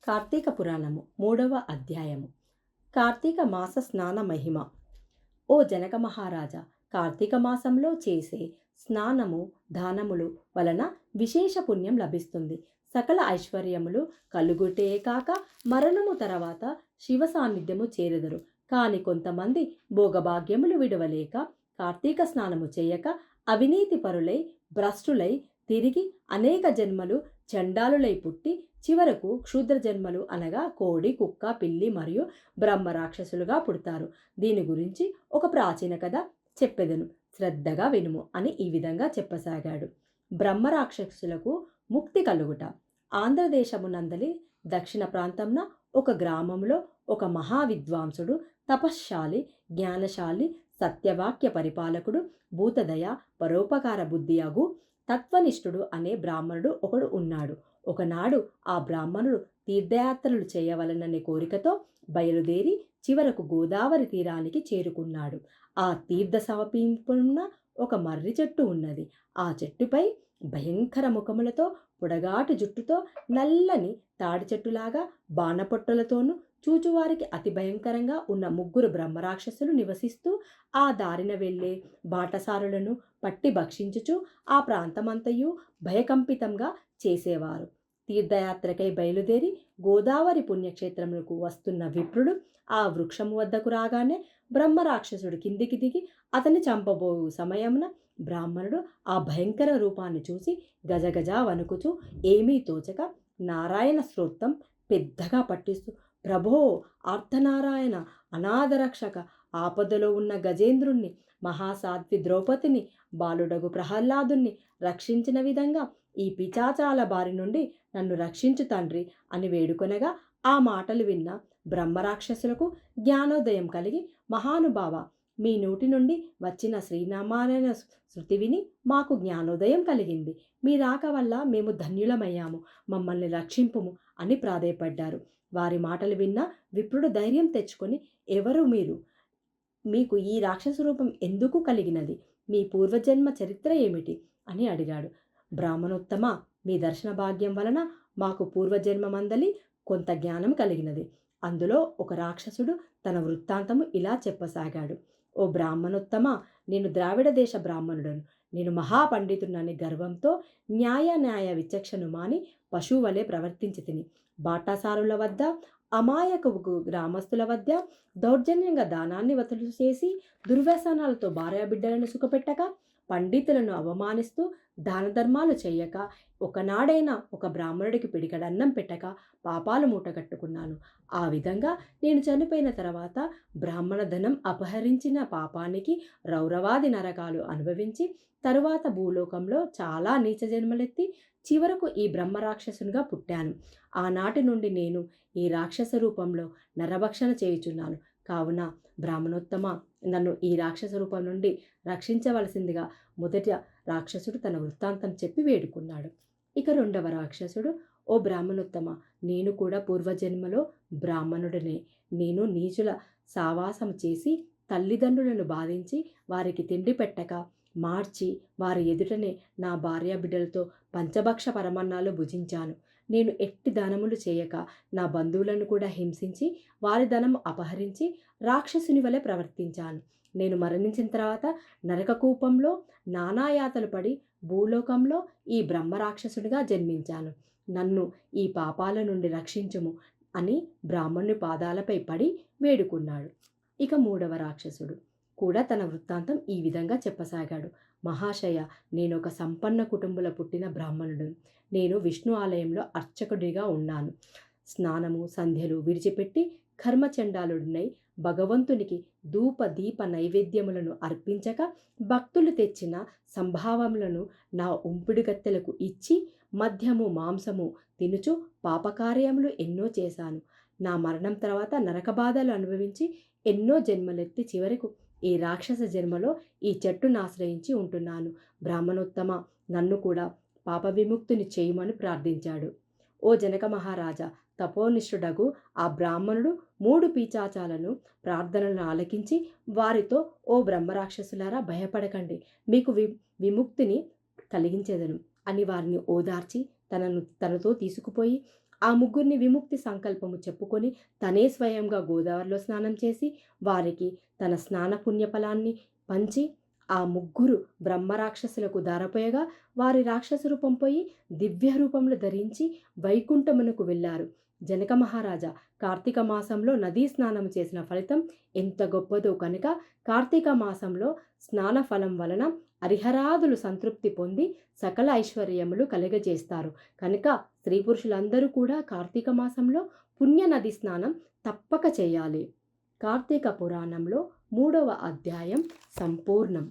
కార్తీక పురాణము 3వ అధ్యాయము. కార్తీక మాస స్నాన మహిమ. ఓ జనక మహారాజా, కార్తీక మాసంలో చేసే స్నానము దానములు వలన విశేష పుణ్యం లభిస్తుంది. సకల ఐశ్వర్యములు కలుగుటే కాక మరణము తర్వాత శివ సాన్నిధ్యము చేరెదరు. కాని కొంతమంది భోగభాగ్యములు విడవలేక కార్తీక స్నానము చేయక అవినీతి పరులై భ్రష్టులై తిరిగి అనేక జన్మలు చండాలులై పుట్టి చివరకు క్షుద్ర జన్మలు అనగా కోడి, కుక్క, పిల్లి మరియు బ్రహ్మ రాక్షసులుగా పుడతారు. దీని గురించి ఒక ప్రాచీన కథ చెప్పెదను, శ్రద్ధగా వినుము అని ఈ విధంగా చెప్పసాగాడు. బ్రహ్మ రాక్షసులకు ముక్తి కలుగుట. ఆంధ్రదేశమునందలి దక్షిణ ప్రాంతంన ఒక గ్రామంలో ఒక మహావిద్వాంసుడు, తపశ్శాలి, జ్ఞానశాలి, సత్యవాక్య పరిపాలకుడు, భూతదయ, పరోపకార బుద్ధి అగు తత్వనిష్ఠుడు అనే బ్రాహ్మణుడు ఒకడు ఉన్నాడు. ఒకనాడు ఆ బ్రాహ్మణుడు తీర్థయాత్రలు చేయవలననే కోరికతో బయలుదేరి చివరకు గోదావరి తీరానికి చేరుకున్నాడు. ఆ తీర్థ సమీపమున ఒక మర్రి చెట్టు ఉన్నది. ఆ చెట్టుపై భయంకర ముఖములతో, పొడగాటి జుట్టుతో, నల్లని తాడి చెట్టులాగా బాణపొట్టలతోనూ చూచువారికి అతి భయంకరంగా ఉన్న ముగ్గురు బ్రహ్మరాక్షసులు నివసిస్తూ ఆ దారిన వెళ్ళే బాటసారులను పట్టి భక్షించుచు ఆ ప్రాంతమంతయు భయకంపితంగా చేసేవారు. తీర్థయాత్రకై బయలుదేరి గోదావరి పుణ్యక్షేత్రములకు వస్తున్న విప్రుడు ఆ వృక్షము వద్దకు రాగానే బ్రహ్మరాక్షసుడు కిందికి దిగి అతన్ని చంపబోయు సమయమున బ్రాహ్మణుడు ఆ భయంకర రూపాన్ని చూసి గజగజ వణుకుచూ ఏమీ తోచక నారాయణ స్తోత్రం పెద్దగా పట్టిస్తూ, ప్రభో, ఆర్తనారాయణ, అనాథరక్షక, ఆపదలో ఉన్న గజేంద్రుణ్ణి, మహాసాధ్వి ద్రౌపదిని, బాలుడగు ప్రహ్లాదుని రక్షించిన విధంగా ఈ పిచాచాల బారి నుండి నన్ను రక్షించు తండ్రి అని వేడుకొనగా ఆ మాటలు విన్న బ్రహ్మరాక్షసులకు జ్ఞానోదయం కలిగి, మహానుభావ, మీ నోటి నుండి వచ్చిన శ్రీనామాయణ శృతి విని మాకు జ్ఞానోదయం కలిగింది. మీ రాక వల్ల మేము ధన్యులమయ్యాము, మమ్మల్ని రక్షింపుము అని ప్రాధేయపడ్డారు. వారి మాటలు విన్న విప్రుడు ధైర్యం తెచ్చుకొని, ఎవరు మీరు? మీకు ఈ రాక్షస రూపం ఎందుకు కలిగినది? మీ పూర్వజన్మ చరిత్ర ఏమిటి అని అడిగాడు. బ్రాహ్మణోత్తమ, మీ దర్శన భాగ్యం వలన మాకు పూర్వజన్మమందలి కొంత జ్ఞానం కలిగినది. అందులో ఒక రాక్షసుడు తన వృత్తాంతము ఇలా చెప్పసాగాడు. ఓ బ్రాహ్మణోత్తమ, నేను ద్రావిడ దేశ బ్రాహ్మణుడను. నేను మహాపండితుడని గర్వంతో న్యాయ విచక్షణను మాని పశువు వలె ప్రవర్తించి తిని బాటాసారుల వద్ద, అమాయక గ్రామస్తుల వద్ద దౌర్జన్యంగా దానాన్ని వసూలు చేసి దుర్వ్యసనాలతో భార్యాబిడ్డలను సుఖపెట్టక, పండితులను అవమానిస్తూ దాన ధర్మాలు చెయ్యక, ఒకనాడైనా ఒక బ్రాహ్మణుడికి పిడికడన్నం పెట్టక పాపాలు మూటగట్టుకున్నాను. ఆ విధంగా నేను చనిపోయిన తర్వాత బ్రాహ్మణ ధనం అపహరించిన పాపానికి రౌరవాది నరకాలు అనుభవించి తరువాత భూలోకంలో చాలా నీచ జన్మలెత్తి చివరకు ఈ బ్రహ్మరాక్షసునిగా పుట్టాను. ఆనాటి నుండి నేను ఈ రాక్షస రూపంలో నరభక్షణ చేయుచున్నాను. కావున బ్రాహ్మణోత్తమ, నన్ను ఈ రాక్షస రూపం నుండి రక్షించవలసిందిగా మొదటి రాక్షసుడు తన వృత్తాంతం చెప్పి వేడుకున్నాడు. ఇక రెండవ రాక్షసుడు, ఓ బ్రాహ్మణోత్తమ, నేను కూడా పూర్వజన్మలో బ్రాహ్మణుడనే. నేను నీచుల సావాసం చేసి తల్లిదండ్రులను బాధించి వారికి తిండి పెట్టక మార్చి వారి ఎదుటనే నా భార్య బిడ్డలతో పంచభక్ష పరమన్నాలు భుజించాను. నేను ఎట్టి దానములు చేయక నా బంధువులను కూడా హింసించి వారి ధనము అపహరించి రాక్షసుని వలె ప్రవర్తించాను. నేను మరణించిన తర్వాత నరకకూపంలో నానాయాతలు పడి భూలోకంలో ఈ బ్రహ్మరాక్షసుడిగా జన్మించాను. నన్ను ఈ పాపాల నుండి రక్షించుము అని బ్రాహ్మణుని పాదాలపై పడి వేడుకున్నాడు. ఇక మూడవ రాక్షసుడు కూడా తన వృత్తాంతం ఈ విధంగా చెప్పసాగాడు. మహాశయ, నేను ఒక సంపన్న కుటుంబంలో పుట్టిన బ్రాహ్మణుడు. నేను విష్ణు ఆలయంలో అర్చకుడిగా ఉన్నాను. స్నానము సంధ్యలు విడిచిపెట్టి కర్మచండాలుడినై భగవంతునికి ధూప దీప నైవేద్యములను అర్పించక భక్తులు తెచ్చిన సంభావములను నా ఉంపిడి గత్తెలకు ఇచ్చి మద్యము మాంసము తినుచు పాపకార్యములు ఎన్నో చేశాను. నా మరణం తర్వాత నరక బాధలు అనుభవించి ఎన్నో జన్మలెత్తి చివరకు ఈ రాక్షస జన్మలో ఈ చెట్టును ఆశ్రయించి ఉంటున్నాను. బ్రాహ్మణోత్తమ, నన్ను కూడా పాప విముక్తిని చేయమని ప్రార్థించాడు. ఓ జనక మహారాజా, తపోనిష్ఠుడగు ఆ బ్రాహ్మణుడు 3 పిశాచాలను ప్రార్థనలను ఆలకించి వారితో, ఓ బ్రహ్మరాక్షసులారా, భయపడకండి, మీకు విముక్తిని కలిగించేదను అని వారిని ఓదార్చి తనతో తీసుకుపోయి ఆ ముగ్గురిని విముక్తి సంకల్పము చెప్పుకొని తనే స్వయంగా గోదావరిలో స్నానం చేసి వారికి తన స్నాన పుణ్యఫలాన్ని పంచి ఆ ముగ్గురు బ్రహ్మరాక్షసులకు దారపోయగా వారి రాక్షస రూపం పోయి దివ్య రూపంలో ధరించి వైకుంఠమునకు వెళ్ళారు. జనక మహారాజా కార్తీక మాసంలో నదీ స్నానం చేసిన ఫలితం ఎంత గొప్పదో కనుక కార్తీక మాసంలో స్నాన ఫలం వలన హరిహరాదులు సంతృప్తి పొంది సకల ఐశ్వర్యములు కలుగజేస్తారు. కనుక స్త్రీ పురుషులందరూ కూడా కార్తీక మాసంలో పుణ్య నది స్నానం తప్పక చేయాలి. కార్తీక పురాణంలో 3వ అధ్యాయం సంపూర్ణం.